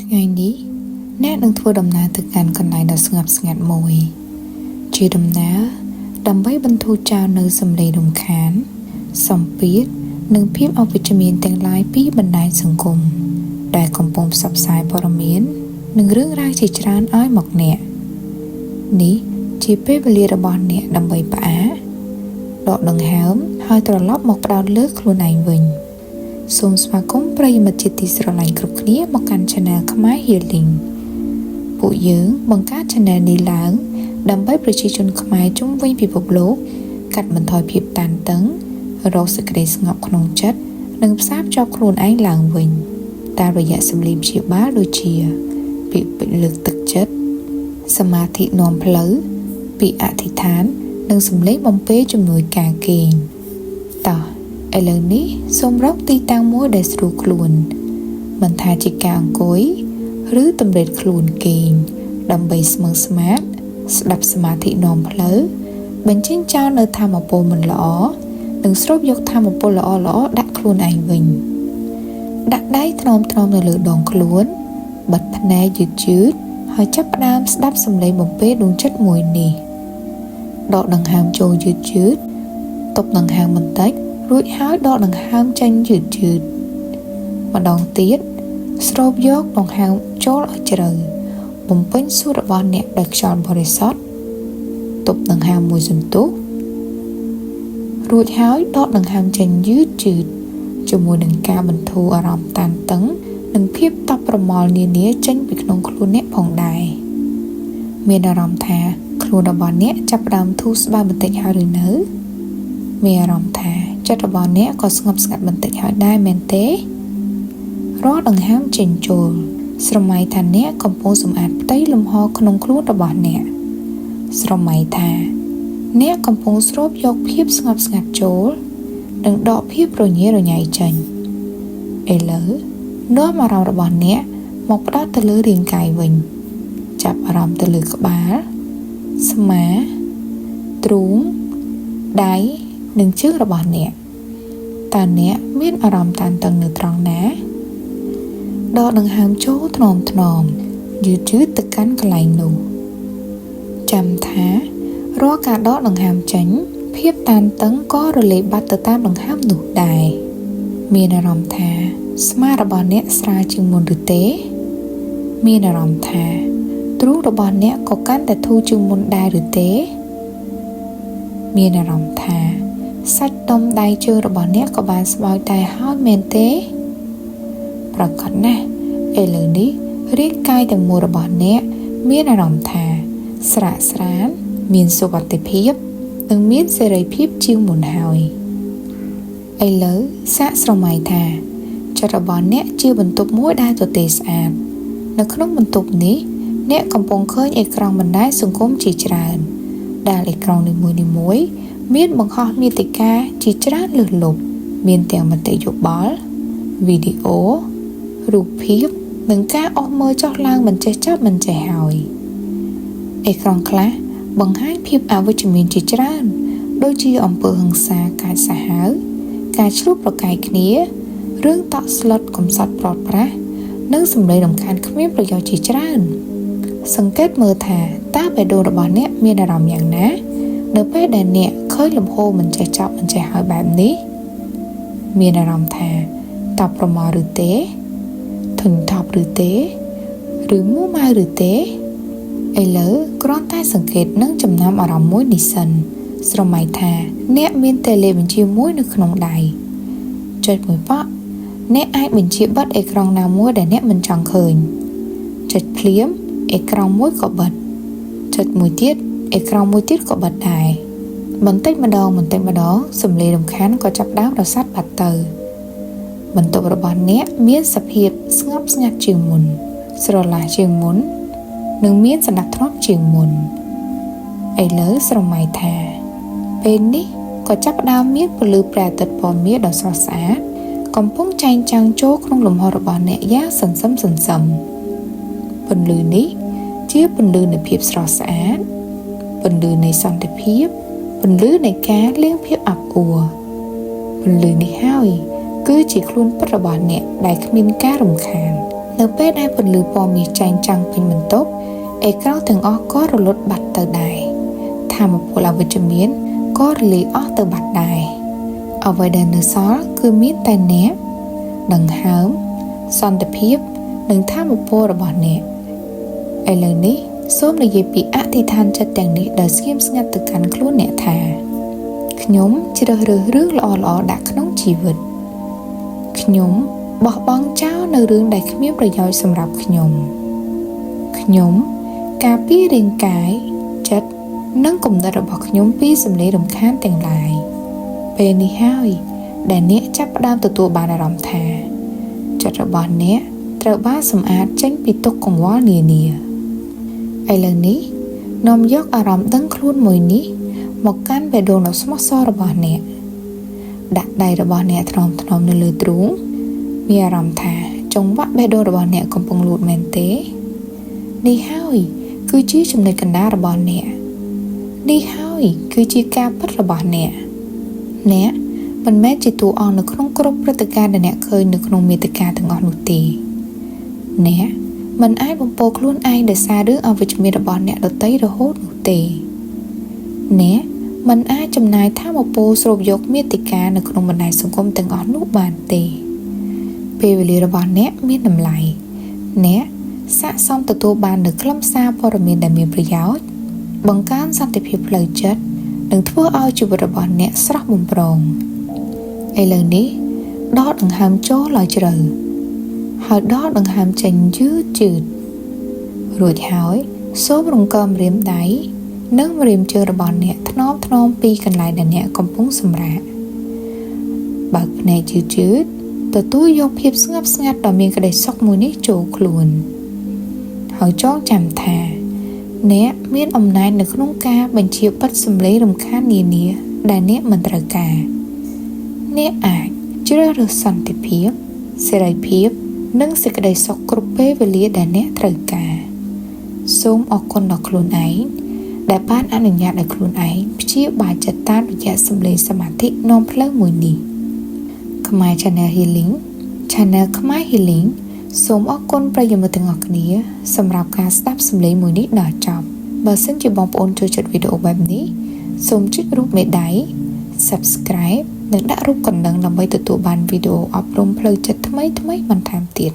ថ្ងៃនេះអ្នកនឹងធ្វើដំណើរទៅកាន់កន្លែងដ៏ស្ងប់ស្ងាត់មួយជាដំណើរដើម្បីបន្ធូរចោលនូវសម្លេងរំខានសម្ពាធនិងភាពអវិជ្ជមានទាំងឡាយពីបណ្ដាញសង្គមដែលកំពុងផ្សព្វផ្សាយព័ត៌មាននិងរឿងរ៉ាវជាច្រើនឲ្យមកអ្នកនេះជាពេលវេលារបស់អ្នកដើម្បីផ្អាកដកដង្ហើមហើយត្រឡប់មកផ្ដោតលើខ្លួនឯងវិញសូមស្វាគមន៍ប្រិយមិត្តជាទីស្រឡាញ់គ្រប់គ្នាមកកាន់ Channel ខ្មែរ Healing ពួកយើងបង្កើត Channel នេះឡើងដើម្បីប្រជាជនខ្មែរជុំវិញពិភពលោកកាត់បន្ថយភាពតានតឹងរកសេចក្តីស្ងប់ក្នុងចិត្តនិងផ្សារភ្ជាប់ខ្លួនឯងឡើងវិញតាមរយៈសម្លេងព្យាបាលដូចជាពាក្យពេចន៍លើកទឹកចិត្តសមាធិនាំផ្លូវពាក្យអធិដ្ឋាននិងសម្លេងបំពេជំនួយការគេងតោះឥឡូវនេះសូមរកទីតាំងមួយដែលស្រួលខ្លួនមិនថាជាការអង្គុយឬតម្រេតខ្លួនគេងដើម្បីស្មឹងស្មាតស្ដាប់សមាធិនាំផ្លូវបញ្ចេញចោលនៅថាមពលមិនល្អនិងស្រូបយកថាមពលល្អៗដាក់ខ្លួនឯងវិញដាក់ដៃថ្នមៗនៅលើដងខ្លួនបិទភ្នែកយឺតៗហើយចាប់ផ្ដើមស្ដាប់សំឡេងបំពេដួងចិត្តមួយនេះដកដង្ហើមចូលយឺតៗទប់ដង្ហើមបន្តិចរួចហើយដកដង្ហើមចេញយឺតៗម្ដងទៀតស្រូបយកដង្ហើមចូលឲ្យជ្រៅបំពេញសួតរបស់អ្នកដោយខ្យល់បរិសុទ្ធទប់ដង្ហើមមួយសន្ទុះរួចហើយដកដង្ហើមចេញយឺតៗជាមួយនឹងការបន្ធូរអារម្មណ៍តានតឹងនិងភាពតប់ប្រមល់នានាចេញពីក្នុងខ្លួនអ្នកផងដែរមានអារម្មណ៍ថាខ្លួនរបស់អ្នកចាប់ផ្ដើមធូរស្បើយបន្តិចហើយឬនៅមានអារម្មណ៍ថាចិត្តរបស់អ្នកក៏ស្ងប់ស្ងាត់បន្តិចហើយដែរមែនទេរាល់ដង្ហើមចេញចូលស្រមៃថាអ្នកកំពុងសម្អាតផ្ទៃលំហក្នុងខ្លួនរបស់អ្នកស្រមៃថាអ្នកកំពុងស្រូបយកភាពស្ងប់ស្ងាត់ចូលនិងដកភាពរញ៉េរញ៉ៃចេញឥឡូវនាំអារម្មណ៍របស់អ្នកមកផ្ដោតទៅលើរាងកាយវិញចាប់អារម្មណ៍ទៅលើក្បាលស្មាទ្រូងដៃនិងជើងរបស់អ្នកតើអ្នកមានអារម្មណ៍តានតឹងនៅត្រង់ណាដកដង្ហើមចូលថ្នមយឺតទៅកាន់កន្លែងនោះចាំថារាល់ការដកដង្ហើមចេញភាពតានតឹងក៏រលាយបាត់ទៅតាមដង្ហើមនោះដែរមានអារម្មណ៍ថាស្មារបស់អ្នកស្រាលជាងមុនឬទេមានអារម្មណ៍ថាទ្រូងរបស់អ្នកក៏កាន់តែធូរជាងមុនដែរឬទេមានអារម្មណ៍ថាសាច់ដុំដៃជើងរបស់អ្នកក៏បានស្បើយដែរហើយមែនទេប្រកបណាស់ឥឡូវនេះរាងកាយទាំងមូលរបស់អ្នកមានអារម្មណ៍ថាស្រាកស្រានមានសុវត្ថិភាពនិងមានសេរីភាពជាងមុនហើយឥឡូវសាកស្រមៃថាចិត្តរបស់អ្នកជាបន្ទប់មួយដែលទទេស្អាតនៅក្នុងបន្ទប់នេះអ្នកកំពុងឃើញអេក្រង់បណ្ដាញសង្គមជាច្រើនដែលអេក្រង់នីមួយៗមានបង្ហោះមាតិកាជាច្រើនលើសលប់មានទាំងមតិយោបល់វីដេអូរូបភាពនិងការអស់មើលចុះឡើងមិនចេះចប់មិនចេះហើយអេក្រង់ខ្លះបង្ហាញភាពអវិជ្ជមានជាច្រើនដូចជាអំពើហិង្សាកាចសាហាវការឈ្លោះប្រកែកគ្នារឿងតក់ស្លុតកំសត់ប្រត់ប្រាស់និងសម្លេងរំខានគ្មានប្រយោជន៍ជាច្រើនសង្កេតមើលថាតើបេះដូងរបស់អ្នកមានអារម្មណ៍យ៉ាងណានៅពេលដែលអ្នកឃើញលំហូរមិនចេះចប់មិនចេះហើយបែបនេះមានអារម្មណ៍ថាតប់ប្រមល់ឬទេធុញថប់ឬទេឬមួម៉ៅឬទេឥឡូវគ្រាន់តែសង្កេតនិងចំណាំអារម្មណ៍មួយនេះសិនស្រមៃថាអ្នកមានតេឡេបញ្ជាមួយនៅក្នុងដៃចុចមួយប៉ក់អ្នកអាចបញ្ជាបិទអេក្រង់ណាមួយដែលអ្នកមិនចង់ឃើញចុចភ្លាមអេក្រង់មួយក៏បិទចុចមួយទៀតអេក្រង់មួយទៀតក៏បិទដែរបន្តិចម្ដងសំឡេងរំខានក៏ចាប់ផ្ដើមរសាត់បាត់ទៅបន្ទប់របស់អ្នកមានសភាពស្ងប់ស្ងាត់ជាងមុនស្រឡះជាងមុននិងមានសណ្ដាប់ធ្នាប់ជាងមុនឥឡូវស្រមៃថាពេលនេះក៏ចាប់ផ្ដើមមានពន្លឺព្រះអាទិត្យពណ៌មាសដ៏ស្រស់ស្អាតកំពុងចែងចាំងចូលក្នុងលំហរបស់អ្នកយ៉ាងសន្សឹមពន្លឺនេះជាពន្លឺនៃភាពស្រស់ស្អាតពន្លឺនៃសន្តិភាពពន្លឺនៃការលាងភាពអាប់អួរពន្លឺនេះហើយគឺជាខ្លួនពិតរបស់អ្នកដែលគ្មានការរំខាន នៅពេលដែលពន្លឺពណ៌មាសចែងចាំងពេញបន្ទប់អេក្រង់ទាំងអស់ក៏រលត់បាត់ទៅដែរថាមពលអវិជ្ជមានក៏រលាយអស់ទៅបាត់ដែរអ្វីដែលនៅសល់គឺមានតែអ្នកដង្ហើមសន្តិភាពនិងថាមពលរបស់អ្នកឥឡូវនេះសូមនិយាយពីអធិដ្ឋានចិត្តទាំងនេះដោយស្ងៀមស្ងាត់ទៅកាន់ខ្លួនអ្នកថាខ្ញុំជ្រើសរើសរឿងល្អៗដាក់ក្នុងជីវិតខ្ញុំបោះបង់ចោលនៅរឿងដែលគ្មានប្រយោជន៍សម្រាប់ខ្ញុំការពាររាងកាយចិត្តនិងគំនិតរបស់ខ្ញុំពីសម្លេងរំខានទាំងឡាយពេលនេះហើយដែលអ្នកចាប់ផ្ដើមទទួលបានអារម្មណ៍ថាចិត្តរបស់អ្នកត្រូវបានសម្អាតចេញពីទុក្ខកង្វល់នានាឥឡូវនេះនាំយកអារម្មណ៍ដឹងខ្លួនមួយនេះមកកាន់បេះដូងដ៏ស្មោះសររបស់អ្នកដាក់ដៃរបស់អ្នកថ្នមៗនៅលើទ្រូងមានអារម្មណ៍ថាចង្វាក់បេះដូងរបស់អ្នកកំពុងលូតមែនទេនេះហើយគឺជាចំណុចកណ្ដាលរបស់អ្នកនេះហើយគឺជាការពិតរបស់អ្នកមិនមែនជាតួអង្គនៅក្នុងគ្រប់ព្រឹត្តិការណ៍ដែលអ្នកឃើញនៅក្នុងមាតិកាទាំងអស់នោះទេអ្នកមិនអាចបំពោខ្លួនឯងដោយសាររឿងអវិជ្ជមានរបស់អ្នកដទៃរហូតនោះទេអ្នកមិនអាចចំណាយថាមពលស្រូបយកមាតិកានៅក្នុងបណ្ដាញសង្គមទាំងអស់នោះបានទេពេលវេលារបស់អ្នកមានតម្លៃអ្នកស័ក្តិសមទទួលបាននូវខ្លឹមសារព័ត៌មានដែលមានប្រយោជន៍បង្កើនសន្តិភាពផ្លូវចិត្តនិងធ្វើឲ្យជីវិតរបស់អ្នកស្រស់បំព្រងឥឡូវនេះដកដង្ហើមចូលឲ្យជ្រៅហើយដកដង្ហើមចេញយឺតរួចហើយសូមរំកើម្រាមដៃនិងម្រាមជើងរបស់អ្នកថ្នមពីកន្លែងដែលអ្នកកំពុងសម្រាកបើកភ្នែកយឺតទទួលយកភាពស្ងប់ស្ងាត់ដ៏មានក្តីសុខមួយនេះចូលខ្លួនហើយចងចាំថាអ្នកមានអំណាចនៅក្នុងការបញ្ជាបិទសម្លេងរំខាននានាដែលអ្នកមិនត្រូវការអ្នកអាចជ្រើសរើសសន្តិភាពសេរីភាពនិងសេចក្តីសុខគ្រប់ពេលវេលាដែលអ្នកត្រូវការសូមអរគុណដល់ខ្លួនឯងដែលបានអនុញ្ញាតឲ្យខ្លួនឯងព្យាបាលចិត្តតាមរយៈសម្លេងសមាធិនាំផ្លូវមួយនេះខ្មែរ Channel Healing Channel ខ្មែរ Healing សូមអរគុណប្រិយមិត្តទាំងអស់គ្នាសម្រាប់ការស្ដាប់សម្លេងមួយនេះដល់ចប់បើសិនជាបងប្អូនចូលចិត្តវីដេអូបែបនេះសូមចុចរូបមេដៃ Subscribe និងដាក់រូបកណ្ដឹងដើម្បីទទួលបានវីដេអូអប់រំផ្លូវចិត្តថ្មីបន្ថែមទៀត